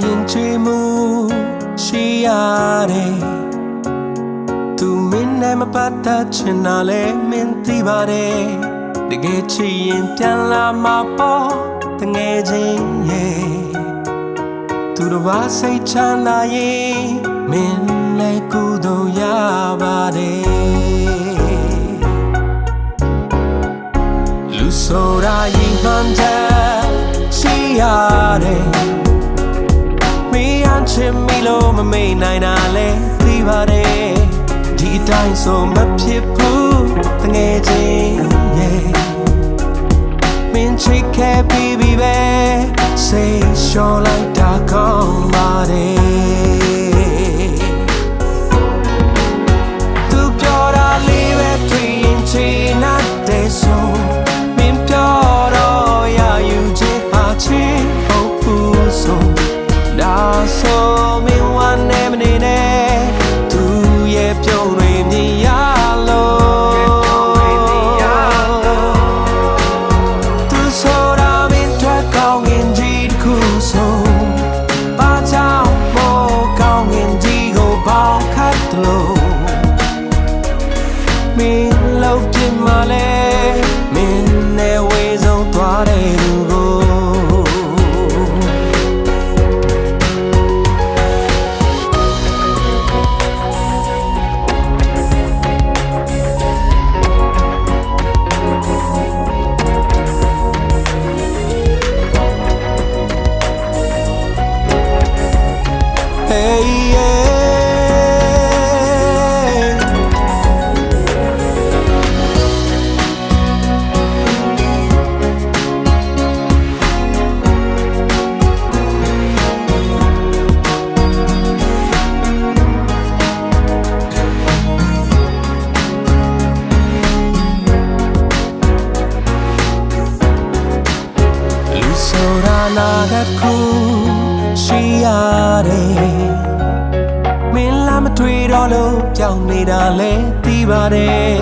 ရင်ချွေမှုရှိရတယ်သူမင်းနဲ့မပတ်သက်ချင်တာလဲမင်းသိပါတယ်တကယ်ချစ်ရင်ပြန်လာမှာပေါ့တငယ်ချင်းရဲ့သူတို့ဘာစိတ်ချမ်းသာရင်မင်းလည်းကုသိုလ်ရပါတယ်လူဆိုတာရင်မှန်တယ်ရှိရတယ်မင်းအချစ်မိလို့မမေ့နိုင်တာလဲသိပါတယ်ဒီအတိုင်းဆိုမဖြစ်ဘူးတငယ်ချင်းရဲ့မင်းချစ်ခဲ့ပြီးပြီပဲစိတ်လျှော့လိုက်တာကောင်းပါတယ်သူပြောတာလေးပဲတွေ့ရင်ချင်တဲ့ဆိုမင်းပြောတော့ရယူချင်ပါချင်ဟုတ်ဘူးဆိုဒါဆိုမင်းဝမ်းနေမနေနဲ့သူရဲ့ပြုံးတွေမြင်ရလို့သူဆိုတာမင်းထွက်ကောင်းရင်ကြီးတစ်ခုဆိုဘာကြောင့်မို့ကောင်းရင်ကြီးကိုပေါင်းခတ်လို့မင်းလောက်ပြစ်မှလဲမင်းနဲ့ဝေးဆုံးသွားတဲ့လူကိုနာဂတ်ခုရှိရတယ်မင်းလာမတွေ့တော့လို့ကြောက်နေတာလဲသိပါတယ်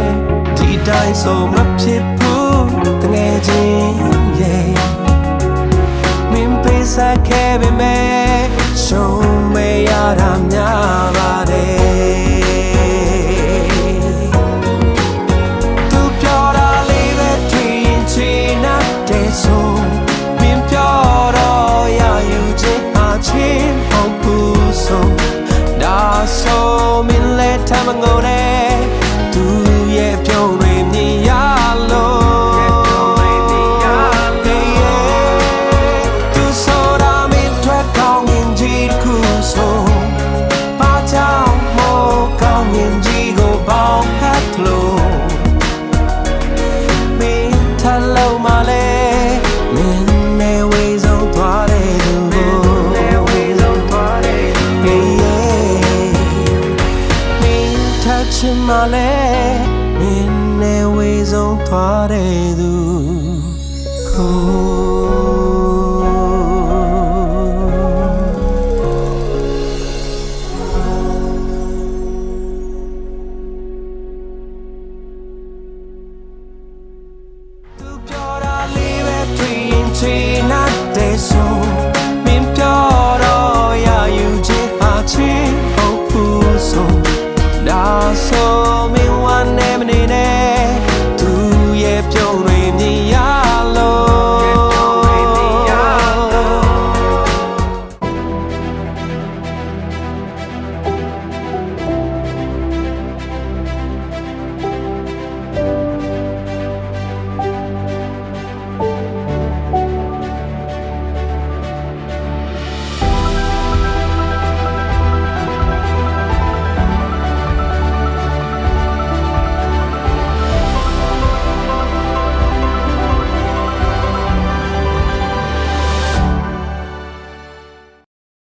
ဒီတိုင်းဆိုမဖြစ်ဘူးတငယ်ချင်းရဲ့မင်းပေးစားခဲ့ပေမဲ့ရှုံးမရတာများပါတယ်သူပြောတာလေးပဲတွေ့ရင်ချင်တဲ့ဆိုမင်းလည်းထမငိုနဲ့သူရဲ့ပြုံးတွေမြင်ရလို့သူဆိုတာမင်းထွက်ကောင်းရင်ကြီးတစ်ခုဆိုဘာကြောင့်မို့ကောင်းရင်ကြီးကိုပေါင်းဖတ်လို့မင်းထလုံးမလဲမင်းနဲ့ဝေးဆုံးသွားတဲ့သူကိုချင်မလဲမင်းနဲ့ဝေးဆုံးသွားတဲ့သူကိုသူပြောတာလေးပဲတွေ့ရင်ချင်တဲ့ဆို